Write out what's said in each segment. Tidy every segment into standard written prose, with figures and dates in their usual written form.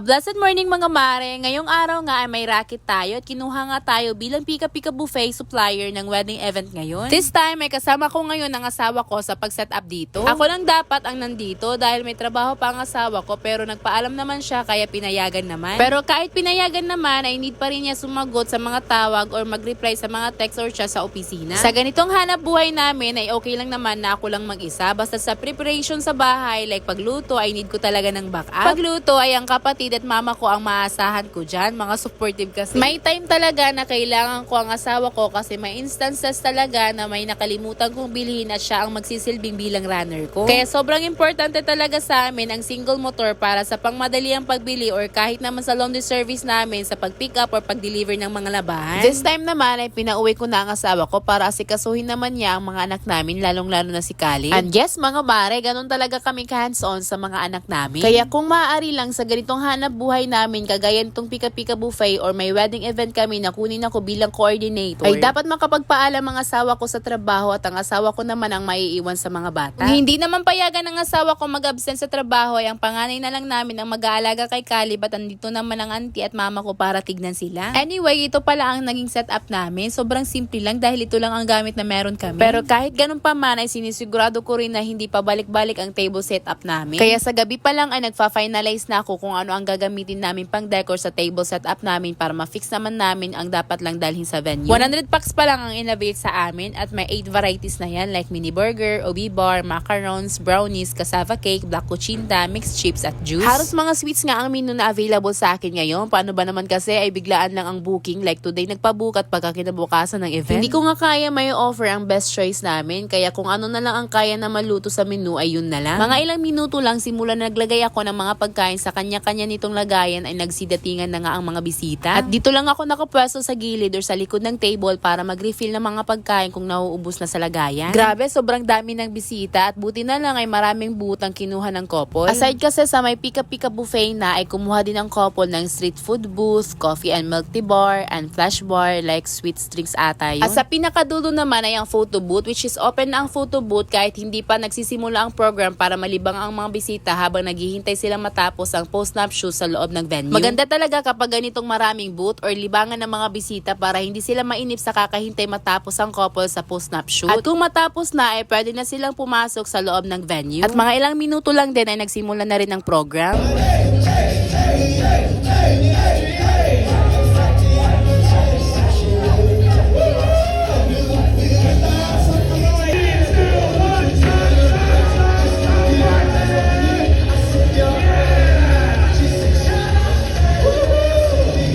Blessed morning mga mare! Ngayong araw nga ay may racket tayo at kinuha nga tayo bilang Pika-Pika Buffet supplier ng wedding event ngayon. This time may kasama ko ngayon ang asawa ko sa pag-set up dito. Ako lang dapat ang nandito dahil may trabaho pa ang asawa ko pero nagpaalam naman siya kaya pinayagan naman. Pero kahit pinayagan naman ay need pa rin niya sumagot sa mga tawag or mag-reply sa mga text or chat sa opisina. Sa ganitong hanap buhay namin ay okay lang naman na ako lang mag-isa basta sa preparation sa bahay like pagluto ay need ko talaga ng backup. Pagluto ay ang kapatid at mama ko ang maasahan ko dyan. Mga supportive kasi. May time talaga na kailangan ko ang asawa ko kasi may instances talaga na may nakalimutan kong bilhin at siya ang magsisilbing bilang runner ko. Kaya sobrang importante talaga sa amin ang single motor para sa pangmadali ang pagbili or kahit naman sa laundry service namin sa pag-pick up or pag-deliver ng mga labahan. This time naman ay pinauwi ko na ang asawa ko para asikasuhin naman niya ang mga anak namin lalong-lalo na si Khalid. And yes mga mare, ganun talaga kami hands-on sa mga anak namin. Kaya kung maaari lang sa ganitong hanap buhay namin kagaya nitong Pika-Pika Buffet or may wedding event kami na kunin ako bilang coordinator, ay dapat makapagpaalam ang asawa ko sa trabaho at ang asawa ko naman ang maiiwan sa mga bata. Kung hindi naman payagan ng asawa ko mag-absent sa trabaho ay ang panganay na lang namin ang mag-aalaga kay Caleb at andito naman ang auntie at mama ko para tignan sila. Anyway, ito pala ang naging setup namin. Sobrang simple lang dahil ito lang ang gamit na meron kami. Pero kahit ganun pa man ay sinisigurado ko rin na hindi pa balik-balik ang table setup namin. Kaya sa gabi pa lang ay nagfa-finalize na ako kung ano ang gagamitin namin pang decor sa table setup namin para ma-fix naman namin ang dapat lang dalhin sa venue. 100 packs pa lang ang innovate sa amin at may 8 varieties na yan like mini burger, obi bar, macarons, brownies, cassava cake, black cuchinta, mixed chips at juice. Halos mga sweets nga ang menu na available sa akin ngayon. Paano ba naman kasi ay biglaan lang ang booking like today nagpabook at pagkakinabukasan ng event. Hindi ko nga kaya may offer ang best choice namin kaya kung ano na lang ang kaya na maluto sa menu ay yun na lang. Mga ilang minuto lang simula na naglagay ako ng mga pagkain sa kanya-kanya nitong lagayan ay nagsidatingan na nga ang mga bisita. At dito lang ako nakapwesto sa gilid or sa likod ng table para mag-refill ng mga pagkain kung nauubos na sa lagayan. Grabe, sobrang dami ng bisita at buti na lang ay maraming butang kinuha ng couple. Aside kasi sa may Pika-Pika Buffet na ay kumuha din ang couple ng street food booth, coffee and milk tea bar, and flash bar like sweet drinks ata yun. At sa pinakadulo naman ay ang photo booth which is open na ang photo booth kahit hindi pa nagsisimula ang program para malibang ang mga bisita habang naghihintay sila matapos ang post-nap shoot sa loob ng venue. Maganda talaga kapag ganitong maraming booth or libangan ng mga bisita para hindi sila mainip sa kakahintay matapos ang couple sa post-nap shoot. At kung matapos na ay pwede na silang pumasok sa loob ng venue. At mga ilang minuto lang din ay nagsimula na rin ang program.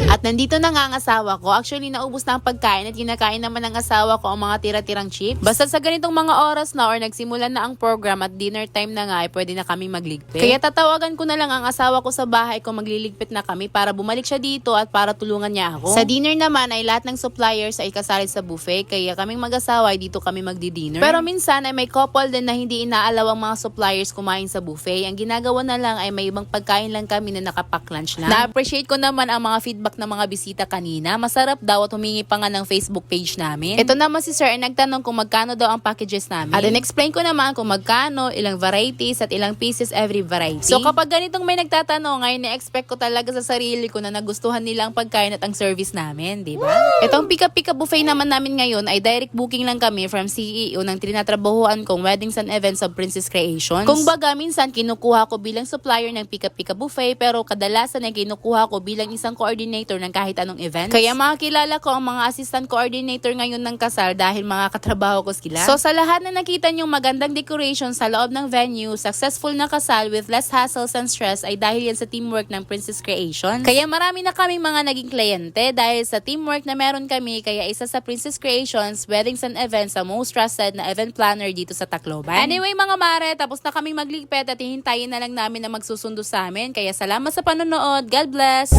At nandito na nga ang asawa ko. Actually, naubos na ang pagkain at kinakain naman ng asawa ko ang mga tira-tirang chips. Basta sa ganitong mga oras na or nagsimula na ang program at dinner time na nga ay pwede na kami magligpit. Kaya tatawagan ko na lang ang asawa ko sa bahay kung magliligpit na kami para bumalik siya dito at para tulungan niya ako. Sa dinner naman ay lahat ng suppliers ay kasali sa buffet kaya kaming mag-asawa ay dito kami magdi-dinner. Pero minsan ay may couple din na hindi inaalaw ang mga suppliers kumain sa buffet. Ang ginagawa na lang ay may ibang pagkain lang kami na nakapack lunch lang. Na-appreciate ko naman ang mga feedback ng mga bisita kanina. Masarap daw at humingi pa nga ng Facebook page namin. Ito naman si sir ay nagtanong kung magkano daw ang packages namin. At in-explain ko naman kung magkano, ilang varieties at ilang pieces every variety. So kapag ganitong may nagtatanong ay na-expect ko talaga sa sarili ko na nagustuhan nila ang pagkain at ang service namin, di ba? Itong Pika-Pika Buffet naman namin ngayon ay direct booking lang kami from CEO ng trinatrabahuan kong weddings and events of Princess Creations. Kung baga minsan kinukuha ko bilang supplier ng Pika-Pika Buffet pero kadalasan ay kinukuha ko bilang isang coordinator ng kahit anong event. Kaya makakilala ko ang mga assistant coordinator ngayon ng kasal dahil mga katrabaho ko sila. So sa lahat na nakita niyong magandang decoration sa loob ng venue, successful na kasal with less hassles and stress ay dahil yan sa teamwork ng Princess Creations. Kaya marami na kaming mga naging kliyente dahil sa teamwork na meron kami kaya isa sa Princess Creations, weddings and events sa most trusted na event planner dito sa Tacloban. Anyway mga mare, tapos na kaming magligpit at hihintayin na lang namin na magsusundo sa amin. Kaya salamat sa panonood. God bless!